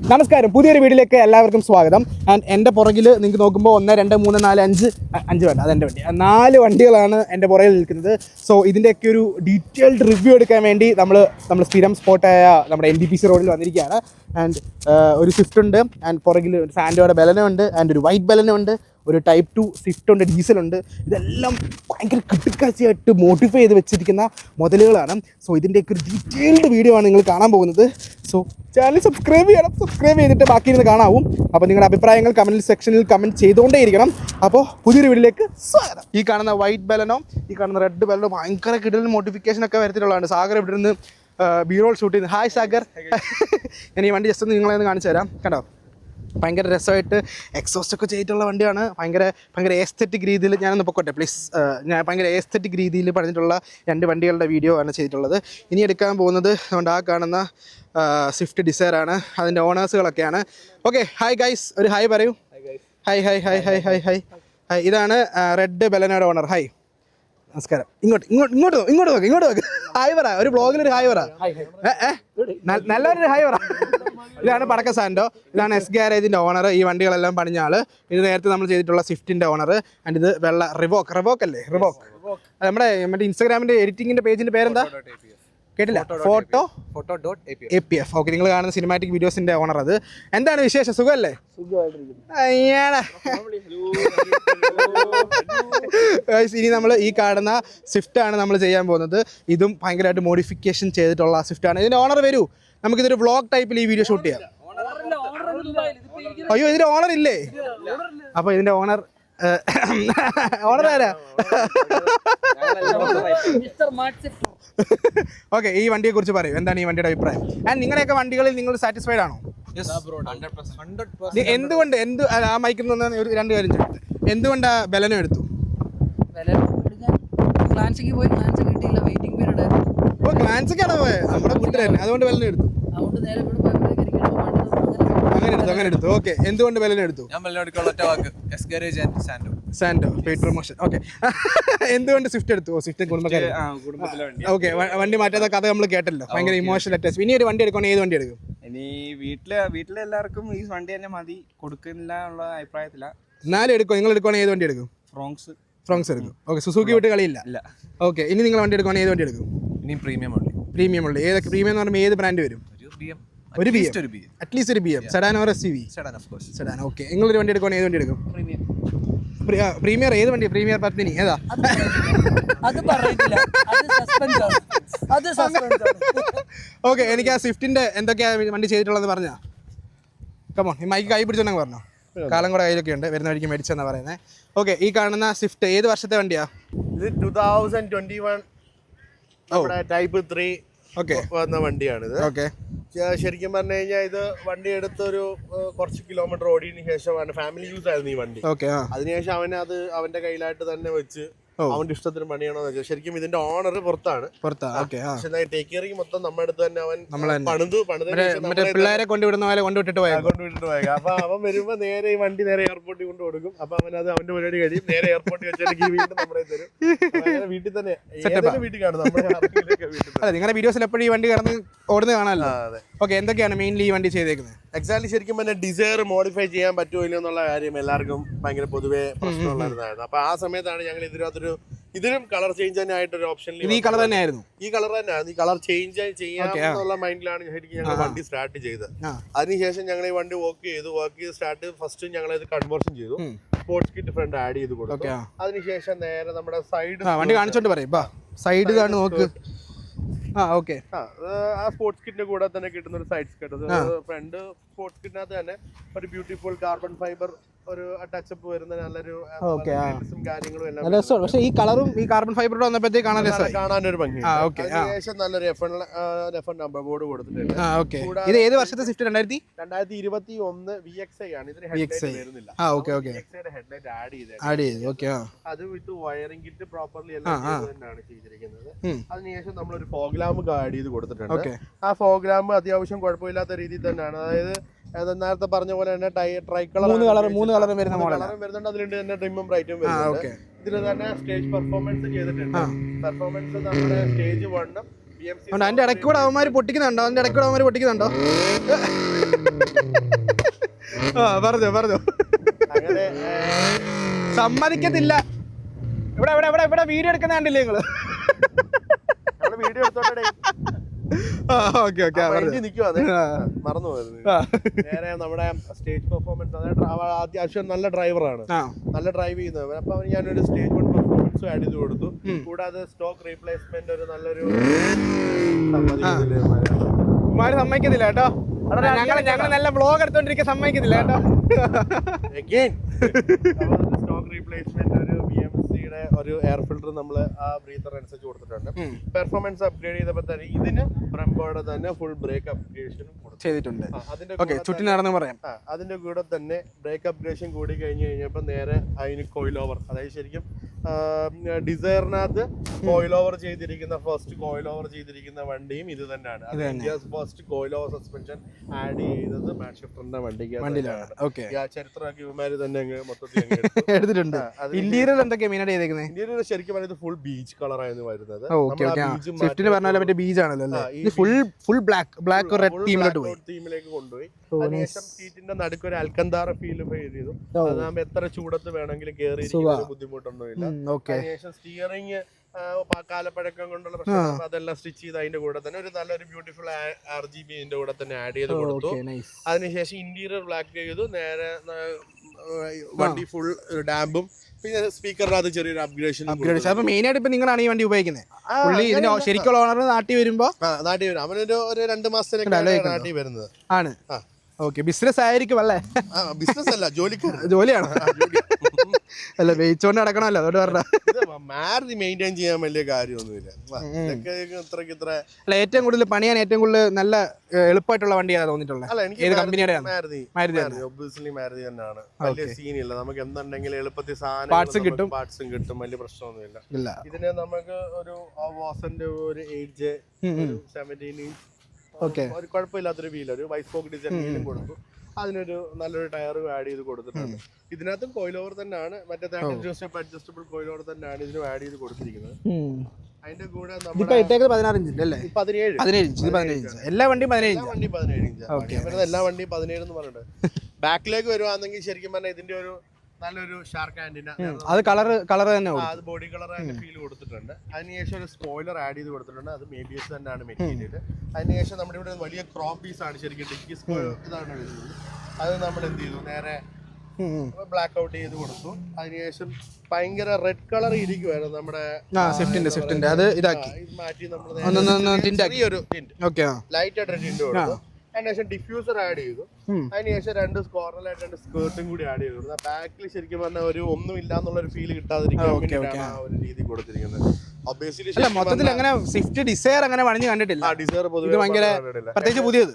നമസ്കാരം, പുതിയൊരു വീഡിയോയിലേക്ക് എല്ലാവർക്കും സ്വാഗതം. ആൻഡ് എൻ്റെ പുറകിൽ നിങ്ങൾക്ക് നോക്കുമ്പോൾ 1, 2, 3, 4, 5 വേണ്ട, അതെൻ്റെ വണ്ടി. 4 വണ്ടികളാണ് എൻ്റെ പുറകിൽ നിൽക്കുന്നത്. സോ ഇതിൻ്റെയൊക്കെ ഒരു ഡീറ്റെയിൽഡ് റിവ്യൂ എടുക്കാൻ വേണ്ടി നമ്മൾ സ്ഥിരം സ്പോട്ടായ നമ്മുടെ NTPC റോഡിൽ വന്നിരിക്കുകയാണ്. ആൻഡ് ഒരു സ്വിഫ്റ്റ് ഉണ്ട്, ആൻഡ് പുറകിൽ ഒരു സാൻഡോയുടെ ബലനോ ഉണ്ട്, ആൻഡ് ഒരു വൈറ്റ് ബലനോ ഉണ്ട്, ഒരു ടൈപ്പ് 2 സ്വിഫ്റ്റ് ഉണ്ട്, ഡീസലുണ്ട്. ഇതെല്ലാം ഭയങ്കര കിട്ടുക്കാഴ്ചയായിട്ട് മോഡിഫൈ ചെയ്ത് വെച്ചിരിക്കുന്ന മുതലുകളാണ്. സോ ഇതിൻ്റെയൊക്കെ ഒരു ഡീറ്റെയിൽഡ് വീഡിയോ ആണ് നിങ്ങൾ കാണാൻ പോകുന്നത്. സോ ചാനൽ സബ്സ്ക്രൈബ് ചെയ്യണം, സബ്സ്ക്രൈബ് ചെയ്തിട്ട് ബാക്കി ഇരുന്ന് കാണാവും. അപ്പോൾ നിങ്ങളുടെ അഭിപ്രായങ്ങൾ കമൻറ്റ് സെക്ഷനിൽ കമൻറ്റ് ചെയ്തുകൊണ്ടേ ഇരിക്കണം. അപ്പോൾ പുതിയൊരു വീഡിയോയിലേക്ക് സ്വാഗതം. ഈ കാണുന്ന വൈറ്റ് ബലനോ, ഈ കാണുന്ന റെഡ് ബലനോ ഭയങ്കര കിടലിന് മോഡിഫിക്കേഷൻ ഒക്കെ വരുത്തിയിട്ടുള്ളതാണ്. സാഗർ ഇവിടെ നിന്ന് ബീറോൾ ഷൂട്ട് ചെയ്യുന്നത്. ഹായ് സാഗർ. ഞാൻ ഈ വണ്ടി ജസ്റ്റ് ഒന്ന് നിങ്ങളെ ഒന്ന് കാണിച്ചു തരാം. കണ്ടോ, ഭയങ്കര രസമായിട്ട് എക്സോസ്റ്റ് ഒക്കെ ചെയ്തിട്ടുള്ള വണ്ടിയാണ്. ഭയങ്കര ഏസ്തെറ്റിക് രീതിയിൽ ഞാനൊന്ന് പൊക്കോട്ടെ പ്ലീസ്. ഞാൻ ഭയങ്കര ഏസ്തെറ്റിക് രീതിയിൽ പറഞ്ഞിട്ടുള്ള 2 വണ്ടികളുടെ വീഡിയോ ആണ് ചെയ്തിട്ടുള്ളത്. ഇനി എടുക്കാൻ പോകുന്നത് അതുകൊണ്ട് ആ കാണുന്ന സ്വിഫ്റ്റ് ഡിസയറാണ്. അതിൻ്റെ ഓണേഴ്സുകളൊക്കെയാണ്. ഓക്കെ, ഹായ് ഗൈസ്, ഒരു ഹായ് പറയൂ. Hi hi hi hi hi hi hi. ഇതാണ് റെഡ് ബലനോയുടെ ഓണർ. ഹായ്, നമസ്കാരം. ഇങ്ങോട്ട് നോക്ക്. ഹായ് പറ, ഒരു ബ്ലോഗിലൊരു ഹായ് പറ. നല്ലൊരു ഹായ് പറ. ഇതാണ് പടക്ക സാൻഡോ, ഇതാണ് എസ് ഗാരേജിൻ്റെ ഓണർ. ഈ വണ്ടികളെല്ലാം പണിഞ്ഞ ആള്. ഇത് നേരത്തെ നമ്മൾ ചെയ്തിട്ടുള്ള സ്വിഫ്റ്റിൻ്റെ ഓണർ. ആൻഡ് ഇത് വെള്ള റിവോക്ക് അല്ലേ? റിവോക്ക് നമ്മുടെ ഇൻസ്റ്റാഗ്രാമിൻ്റെ എഡിറ്റിങ്ങിൻ്റെ പേജിൻ്റെ പേരെന്താ? കേട്ടില്ല? Photo.apf. ഓക്കെ, നിങ്ങൾ കാണുന്ന സിനിമാറ്റിക് വീഡിയോസിൻ്റെ ഓണർ. അത് എന്താണ് വിശേഷം? സുഖമല്ലേ? ഇനി നമ്മൾ ഈ കാണുന്ന സ്വിഫ്റ്റ് ആണ് നമ്മൾ ചെയ്യാൻ പോകുന്നത്. ഇതും ഭയങ്കരമായിട്ട് മോഡിഫിക്കേഷൻ ചെയ്തിട്ടുള്ള സ്വിഫ്റ്റ് ആണ്. ഇതിൻ്റെ ഓണർ വരൂ, നമുക്കിതൊരു വ്ളോഗ് ടൈപ്പിൽ ഈ വീഡിയോ ഷൂട്ട് ചെയ്യാം. അയ്യോ, ഇതിൻ്റെ ഓണർ ഇല്ലേ? അപ്പോൾ ഇതിൻ്റെ ഓണർ ആരാ? ഓക്കെ, ഈ വണ്ടിയെ കുറിച്ച് പറയൂ. എന്താണ് ഈ വണ്ടിയുടെ അഭിപ്രായം? ആൻഡ് നിങ്ങളുടെയൊക്കെ വണ്ടികളിൽ നിങ്ങൾ സാറ്റിസ്ഫൈഡ് ആണോ? എന്തുകൊണ്ട് ആ മൈക്കിൽ നിന്ന് 2 കാര്യം ചോദിച്ചു. എന്തുകൊണ്ടാ ബലനം എടുത്തു? ക്ലാൻസൊക്കെയാണോ പോയത്? നമ്മുടെ കൂട്ടുകാരൻ, അതുകൊണ്ട് ബലനം എടുത്തു. അങ്ങനെ എടുത്തു. ഓക്കെ, എന്തുകൊണ്ട് ബലനം എടുത്തു? സാൻഡോ പെയ്ഡ് പ്രൊമോഷൻ. ഓക്കെ, എന്തുകൊണ്ട് സ്വിഫ്റ്റ് എടുത്തു? സ്വിഫ്റ്റ് കുടുംബക്കാരൻ. ഓക്കെ, വണ്ടി മാറ്റാത്ത കഥ നമ്മൾ കേട്ടല്ലോ. ഭയങ്കര ഇമോഷണൽ അറ്റാച്ച്. ഇനി ഒരു വണ്ടി എടുക്കണോ? ഏത് വണ്ടി എടുക്കും? ഇനി വീട്ടിലെ എല്ലാവർക്കും ഈ വണ്ടി തന്നെ മതി, കൊടുക്കുന്നില്ല ഉള്ള അഭിപ്രായത്തില. എന്നാലും എടുക്കും. നിങ്ങൾ എടുക്കണോ? ഏത് വണ്ടി എടുക്കും? ഫ്രോങ്സ് എടുക്കും. ഓക്കെ, സുസുക്കി വിട്ട് കളിയില്ല. ഓക്കെ, ഇനി നിങ്ങൾ വണ്ടി എടുക്കണോ? ഏത് വണ്ടി എടുക്കും? ഇനി പ്രീമിയം ഉള്ളു. ഏതൊക്കെ പ്രീമിയം എന്ന് പറയുമ്പോൾ ഏത് ബ്രാൻഡ് വരും? ഒരു അറ്റ്ലീസ്റ്റ് ഒരു BM. Sedan or SUV? Sedan. Okay, നിങ്ങളൊരു വണ്ടി എടുക്കണോ? ഏത് വണ്ടി എടുക്കും? പ്രീമിയർ. ഏത് വണ്ടി? പ്രീമിയർ പത്മിനി ഏതാ? ഓക്കെ, എനിക്ക് ആ സ്വിഫ്റ്റിന്റെ എന്തൊക്കെയാ വണ്ടി ചെയ്തിട്ടുള്ളതെന്ന് പറഞ്ഞാ. കമോൺ, ഈ മൈക്ക് കൈ പിടിച്ചോണ്ടെങ്കിൽ പറഞ്ഞോ. കാലം കൂടെ കയ്യിലൊക്കെ ഉണ്ട്, വരുന്ന വഴിക്ക് മേടിച്ചെന്നാ പറയുന്നത്. ഓക്കെ, ഈ കാണുന്ന സ്വിഫ്റ്റ് ഏത് വർഷത്തെ വണ്ടിയാ? ഇത് 2021 ടൈപ്പ് 3 വന്ന വണ്ടിയാണിത്. ഓക്കെ, ശരിക്കും പറഞ്ഞു കഴിഞ്ഞാൽ ഇത് വണ്ടി എടുത്തൊരു കുറച്ച് കിലോമീറ്റർ ഓടിയതിനു ശേഷമാണ്, ഫാമിലി യൂസ് ആയിരുന്നു ഈ വണ്ടി. അതിനുശേഷം അവന്റെ കയ്യിലായിട്ട് തന്നെ വെച്ച് അവന്റെ ഇഷ്ടത്തിന് പണിയണോന്ന് വെച്ചാൽ. ശരിക്കും ഇതിന്റെ ഓണർ പുറത്താണ്. പക്ഷെ ടേക്ക് കെയറിങ് മൊത്തം നമ്മുടെ അടുത്ത് തന്നെ അവൻ പണിതു പിള്ളേരെ കൊണ്ടുവിട്ടിട്ട് പോയത്. അപ്പൊ അവൻ വരുമ്പോ നേരെ ഈ വണ്ടി നേരെ എയർപോർട്ടിൽ കൊണ്ട് കൊടുക്കും. അപ്പൊ അവൻ അത് അവന്റെ പരിപാടി കഴിയും, നേരെ എയർപോർട്ടിൽ വെച്ചാൽ വീണ്ടും നമ്മളെ തരും. വീട്ടിൽ തന്നെ വീട്ടിൽ കാണും. നിങ്ങളുടെ വീഡിയോസിൽ എപ്പോഴും ഈ വണ്ടി കിടന്ന് ഓടുന്നത് കാണാമല്ലോ. ഓക്കെ, എന്തൊക്കെയാണ് മെയിൻലി ഈ വണ്ടി ചെയ്തേക്കുന്നത്? എക്സാക്ട്ലി ശരിക്കും പറഞ്ഞാൽ ഡിസയർ മോഡിഫൈ ചെയ്യാൻ പറ്റുമോ ഇല്ല എന്നുള്ള കാര്യം എല്ലാവർക്കും ഭയങ്കര പൊതുവെ പ്രശ്നമുള്ളതായിരുന്നു. അപ്പൊ ആ സമയത്താണ് ഞങ്ങൾ ഇതിനും കളർ ചേഞ്ച് തന്നെ ആയിട്ടൊരു ഓപ്ഷനിൽ ഈ കളർ തന്നെയായിരുന്നു. ഈ കളർ ചേഞ്ച് ചെയ്യാമെന്നുള്ള മൈൻഡിലാണ് ശരിക്കും ഞങ്ങൾ വണ്ടി സ്റ്റാർട്ട് ചെയ്തത്. അതിനുശേഷം ഞങ്ങൾ ഈ വണ്ടി വർക്ക് ചെയ്ത് സ്റ്റാർട്ട് ഫസ്റ്റ് ഞങ്ങൾ ഇത് കൺവേർഷൻ ചെയ്തു, സ്പോർട്സ് കിറ്റ് ഫ്രണ്ട് ആഡ് ചെയ്ത് കൊടുത്തു. അതിനുശേഷം നേരെ നമ്മുടെ വണ്ടി കാണിച്ചോണ്ട് പറയും, സൈഡ് കാണു നോക്ക്. ആ സ്പോർട്സ് കിറ്റിന്റെ കൂടെ തന്നെ കിട്ടുന്ന ഒരു സൈഡ് സ്കർട്ട്. ഫ്രണ്ട് സ്പോർട്സ് കിറ്റിനകത്ത് തന്നെ ഒരു ബ്യൂട്ടിഫുൾ കാർബൺ ഫൈബർ ഒരു ടച്ചപ്പ് വരുന്ന നല്ലൊരു കാര്യങ്ങളും എല്ലാം. പക്ഷേ ഈ കളറും ഈ കാർബൺ ഫൈബറും വന്നപ്പോഴത്തേക്ക് കാണാനൊരു ഭംഗി. അതിനുശേഷം നല്ലൊരു F1 നമ്പർ ബോർഡ് കൊടുത്തിട്ടുണ്ട്. ഇത് ഏത് വർഷത്തെ സ്വിഫ്റ്റ്? 2021 VXI ആണ്. ഇതിന് ഹെഡ്ലൈറ്റ് വരുന്നില്ല. VXIയുടെ ഹെഡ്ലൈറ്റ് ആഡ് ചെയ്തു. അത് വിത്ത് വയറിംഗ് കിറ്റ് പ്രോപ്പർലി എല്ലാം തന്നെയാണ് ചെയ്തിരിക്കുന്നത്. അതിനുശേഷം നമ്മളൊരു ഫോഗ് ലാമ്പ് ആഡ് ചെയ്ത് കൊടുത്തിട്ടുണ്ട്. ആ ഫോഗ് ലാമ്പ് അത്യാവശ്യം കുഴപ്പമില്ലാത്ത രീതിയിൽ തന്നെയാണ്. അതായത് നേരത്തെ പറഞ്ഞ പോലെ തന്നെ ട്രൈ കളർ 3 കളറും വരുന്നുണ്ട്. അതിലുണ്ട് തന്നെ ട്രിമും ബ്രൈറ്റും വരുന്നുണ്ട്. ഇതിൽ തന്നെ സ്റ്റേജ് പെർഫോമൻസ് ചെയ്തിട്ടുണ്ട്. പെർഫോമൻസ് നമ്മുടെ സ്റ്റേജ് 1 അതിന്റെ ഇടയ്ക്കൂടെ അവന്മാര് പൊട്ടിക്കുന്നുണ്ടോ? പറഞ്ഞോ അങ്ങനെ സമ്മതിക്കത്തില്ല. ഇവിടെ ഇവിടെ ഇവിടെ ഇവിടെ വീഡിയോ എടുക്കുന്ന കണ്ടില്ലേ നിങ്ങള്? വീഡിയോ എടുത്തോട്ടെ. മറന്നു പോയത്. നേരെ നമ്മുടെ സ്റ്റേജ് പെർഫോമൻസ്, അത്യാവശ്യം നല്ല ഡ്രൈവറാണ്, നല്ല ഡ്രൈവ് ചെയ്യുന്നത്. അപ്പൊ ഞാനൊരു സ്റ്റേജ് പെർഫോമൻസ് ആഡ് ചെയ്ത് കൊടുത്തു. കൂടാതെ സ്റ്റോക്ക് റീപ്ലേസ്മെന്റ് ഒരു നല്ലൊരു സമ്മതിക്കുന്നില്ല കേട്ടോ. ഞങ്ങൾ നല്ല വ്ലോഗ് എടുത്തോണ്ടിരിക്കാൻ സമ്മതിക്കുന്നില്ല കേട്ടോ. സ്റ്റോക്ക് റീപ്ലേസ്മെന്റ് ഒരു BMC-യുടെ ഒരു എയർ ഫിൽറ്റർ നമ്മൾ ആ ബ്രീത്തർ അനുസരിച്ച് കൊടുത്തിട്ടുണ്ട്. പെർഫോമൻസ് അപ്ഗ്രേഡ് ചെയ്തപ്പോൾ തന്നെ ഇതിന് ബ്രംബോയുടെ തന്നെ ഫുൾ ബ്രേക്ക് അപ്ഗ്രേഷനും ചെയ്തിട്ടുണ്ട്. അതിന്റെ കൂടെ തന്നെ ബ്രേക്ക് അപ്ഗ്രേഷൻ കൂടി കഴിഞ്ഞ് കഴിഞ്ഞപ്പോൾ നേരെ അതിന് കോയിൽ ഓവർ, അതായത് ശരിക്കും ഡിസയറിനകത്ത് കോയിൽ ഓവർ ചെയ്തിരിക്കുന്ന ഫസ്റ്റ് കോയിൽ ഓവർ ചെയ്തിരിക്കുന്ന വണ്ടിയും ഇത് തന്നെയാണ്. First coil over suspension add ചെയ്തത് മാറ്റ് ഷിഫ്റ്ററിന്റെ വണ്ടിക്കാണ്. ചരിത്രമാക്കി ഇവന്മാര് തന്നെ മൊത്തത്തിൽ എടുത്തിട്ടുണ്ട്. ഇന്റീരിയർ എന്തൊക്കെയാ മെയിൻ ആയിട്ട് ചെയ്തേക്കുന്നത്? ഇന്റീരിയർ ശരിക്കും പറയുന്നത് ഫുൾ ബീച്ച് കളറായിരുന്നു വരുന്നത്. തീമിലേക്ക് കൊണ്ടുപോയി. അതിനുശേഷം സീറ്റിന്റെ നടുക്ക് ഒരു അൽക്കന്താറ ഫീൽ ചെയ്തു. അതാകുമ്പോ എത്ര ചൂടത്ത് വേണമെങ്കിലും കയറി ബുദ്ധിമുട്ടൊന്നുമില്ല. അതിനുശേഷം സ്റ്റിയറിംഗ് കാലപ്പഴക്കം കൊണ്ടുള്ള പ്രശ്നം അതെല്ലാം സ്റ്റിച്ച് ചെയ്ത് അതിന്റെ കൂടെ തന്നെ ഒരു നല്ലൊരു ബ്യൂട്ടിഫുൾ RGB ഇതിന്റെ കൂടെ തന്നെ ആഡ് ചെയ്ത് കൊടുത്തു. അതിനുശേഷം ഇന്റീരിയർ ബ്ലാക്ക് ചെയ്തു. നേരെ വണ്ടി ഫുൾ ഡാമ്പും പിന്നെ സ്പീക്കറിനകത്ത് ചെറിയൊരു അപ്ഗ്രേഷൻ. മെയിൻ ആയിട്ട് ഇപ്പൊ നിങ്ങളാണ് ഈ വണ്ടി ഉപയോഗിക്കുന്നത്. ശരിക്കുള്ള ഓണർ നാട്ടിൽ വരുമ്പോ വരും. അവനൊരു 2 മാസത്തിനൊക്കെ നാട്ടിൽ വരുന്നത് ആണ്. ഓക്കെ, ബിസിനസ് ആയിരിക്കും അല്ലേ? ബിസിനസ് അല്ല, ജോലിയാണ്. അല്ല, വെയിച്ചോണ്ട് നടക്കണമല്ലോ, അതുകൊണ്ട് പറഞ്ഞ മാരുതി മെയിൻറ്റെയിൻ ചെയ്യാൻ വലിയ കാര്യമൊന്നുമില്ല. അല്ല, ഏറ്റവും കൂടുതൽ പണിയാൻ ഏറ്റവും കൂടുതൽ നല്ല എളുപ്പമായിട്ടുള്ള വണ്ടിയാണ് തോന്നിയിട്ടുള്ളത്. ഏത് കമ്പനിയുടെ? മാരുതി തന്നെയാണ്. വലിയ സീനില്ല. നമുക്ക് എന്തുണ്ടെങ്കിലും എളുപ്പത്തിൽ പാർട്സും കിട്ടും, വലിയ പ്രശ്നമൊന്നുമില്ല. ഇതിന് നമുക്ക് ഒരു വാസന്റെ ഒരു 8J 17 ഒരു കുഴപ്പമില്ലാത്തൊരു വീൽ, ഒരു വൈസ്പോക്ക് ഡിസൈൻ വീലും കൊടുത്തു. അതിനൊരു നല്ലൊരു ടയറും ആഡ് ചെയ്ത് കൊടുത്തിട്ടുണ്ട്. ഇതിനകത്തും കോയിൽ ഓവർ തന്നെയാണ്, മറ്റേ അഡ്ജസ്റ്റബിൾ കോയിൽ ഓവർ തന്നെയാണ് ഇതിനും ആഡ് ചെയ്ത് കൊടുത്തിരിക്കുന്നത്. അതിന്റെ കൂടെ 16 ഇഞ്ച് അല്ലേ? 17 ഇഞ്ച്. എല്ലാ വണ്ടിയും 17 ഇഞ്ച്. എല്ലാ വണ്ടിയും 17 എന്ന് പറഞ്ഞിട്ട് ബാക്കിലേക്ക് വരുവാണെങ്കിൽ ശരിക്കും പറഞ്ഞാൽ ഇതിന്റെ ഒരു നല്ലൊരു ഷാർക്ക് ആന്റിന, അത് കളർ തന്നെ, അത് ബോഡി കളർ ആൻഡ് ഫീൽ കൊടുത്തിട്ടുണ്ട്. അതിനുശേഷം ഒരു സ്പോയിലർ ആഡ് ചെയ്ത് കൊടുത്തിട്ടുണ്ട്. അത് ABS തന്നെയാണ് മെറ്റീരിയൽ. അതിനുശേഷം നമ്മുടെ ഇവിടെ വലിയ ക്രോം പീസ് ആണ് ശരിക്കും ഡിക്കി ഇതാണ് വരുന്നത്. അത് നമ്മൾ എന്ത് ചെയ്തു, നേരെ ബ്ലാക്ക് ഔട്ട് ചെയ്ത് കൊടുത്തു. അതിനുശേഷം ഭയങ്കര റെഡ് കളർ ഇരിക്കുവായിരുന്നു നമ്മുടെ സ്വിഫ്റ്റിന്റെ. അത് ഇതാക്കി മാറ്റി നമ്മൾ ചെറിയൊരു ലൈറ്റ് ആയിട്ട് ടിന്റ് കൊടുത്തു. അതിനുശേഷം ഡിഫ്യൂസർ ആഡ് ചെയ്തു. അതിനുശേഷം 2 കോർണറായിട്ട് 2 സ്കേർട്ടും കൂടി ആഡ് ചെയ്തു. ബാക്കിൽ ശരിക്കും പറഞ്ഞാൽ ഒരു ഒന്നും ഇല്ല എന്നുള്ള ഒരു ഫീൽ കിട്ടാതിരിക്കാൻ വേണ്ടിയിട്ടാണ് ആ ഒരു രീതി കൊടുത്തിരിക്കുന്നത്. മൊത്തത്തിൽ അങ്ങനെ സ്വിഫ്റ്റ് ഡിസയർ അങ്ങനെ പണിഞ്ഞ് കണ്ടിട്ടില്ല. ഡിസയർ പ്രത്യേകിച്ച് പുതിയത്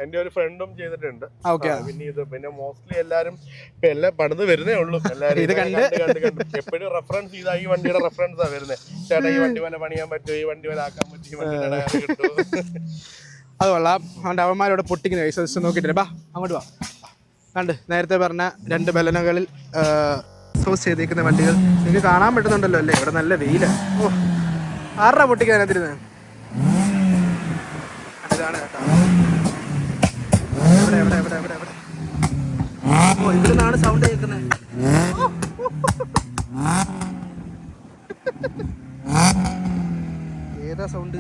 എന്റെ ഒരു ഫ്രണ്ടും ചെയ്തിട്ടുണ്ട്. പിന്നെ മോസ്റ്റ്ലി എല്ലാരും പണിത് വരുന്നേ ഉള്ളൂ. എല്ലാരും ഇത് കണ്ട് എപ്പോഴും റെഫറൻസ് ചെയ്താ ഈ വണ്ടിയുടെ റെഫറൻസാ വരുന്നത്. ചേട്ടാ ഈ വണ്ടി പോലെ പണിയാൻ പറ്റുമോ, ഈ വണ്ടി പോലെ ആക്കാൻ പറ്റും, ഈ വണ്ടിയുടെ കിട്ടുമോ. അത് കൊള്ളാം. അതുകൊണ്ട് അവന്മാരോട് പൊട്ടിക്കുന്ന പൈസ നോക്കിയിട്ടില്ല. ബാ അങ്ങോട്ട് വാ. കണ്ട് നേരത്തെ പറഞ്ഞ 2 ബലനകളിൽ എക്സ്പോസ് ചെയ്തേക്കുന്ന വണ്ടികൾ നിങ്ങൾക്ക് കാണാൻ പറ്റുന്നുണ്ടല്ലോ അല്ലേ? ഇവിടെ നല്ല വെയിലാണ്. ഓ, 6 പൊട്ടിക്കാൻ അതിനകത്തിരുന്ന് ഇതാണ് കേട്ടോ. ഓ, ഇവിടുന്നാണ് സൗണ്ട് കേൾക്കുന്നത്. ഏതാ സൗണ്ട്?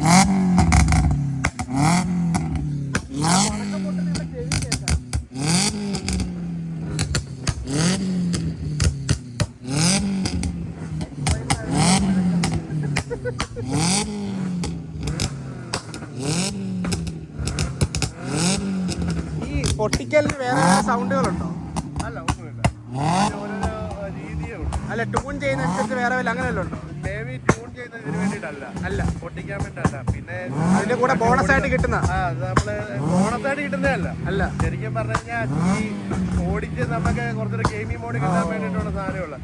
ഈ പൊട്ടിക്കലിന് വേറെ സൗണ്ടുകളുണ്ടോ? അല്ല, ഒന്നുമില്ല. അല്ല, ട്യൂൺ ചെയ്യുന്നതനുസരിച്ച് വേറെ വല്ല അങ്ങനെ വല്ലതും ഉണ്ടോ? മേബി ട്യൂൺ ചെയ്യുന്നതിന് വേണ്ടിയിട്ടല്ല, അല്ല പൊട്ടിക്കാൻ വേണ്ടിയല്ല. പിന്നെ അതിന്റെ കൂടെ ബോണസ് ആയിട്ട് കിട്ടുന്ന നമ്മള് ബോണസ് ആയിട്ട് കിട്ടുന്നതല്ല. അല്ല, ശരിക്കും പറഞ്ഞു കഴിഞ്ഞാൽ ഈ ഓടിച്ച് നമുക്ക് കുറച്ചൊരു ഗെയിമിംഗ് മോഡ് കിട്ടാൻ വേണ്ടിയിട്ടുള്ള സാധനമുള്ള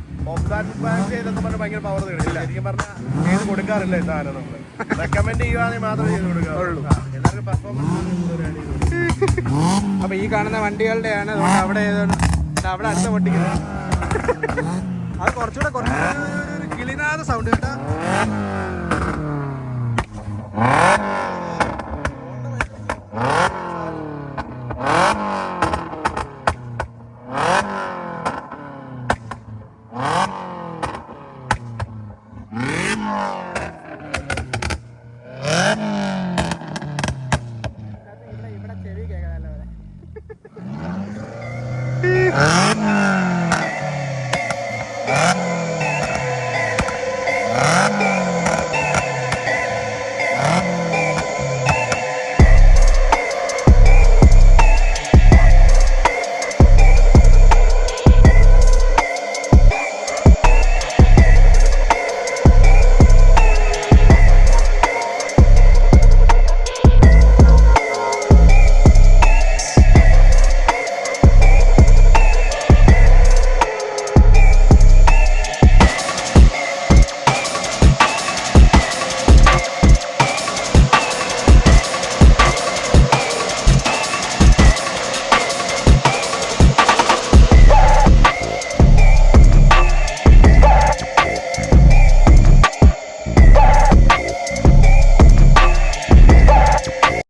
ചെയ്തെന്ന് പറഞ്ഞാൽ ഭയങ്കര പവർ കിട്ടില്ല. ശരിക്കും പറഞ്ഞാൽ ചെയ്ത് കൊടുക്കാറില്ല ഈ സാധനം. നമ്മള് റെക്കമെൻഡ് ചെയ്യുവാണെങ്കിൽ മാത്രമേ ചെയ്ത് കൊടുക്കാറുള്ളൂ. എല്ലാവർക്കും പെർഫോമൻസ്. അപ്പൊ ഈ കാണുന്ന വണ്ടികളുടെയാണ് അവിടെ അവിടെ അടുത്ത പൊട്ടിക്കുന്നത്. അത് കുറച്ചുകൂടെ ഒരു കിളിനാഥ സൗണ്ട് കേട്ടാ.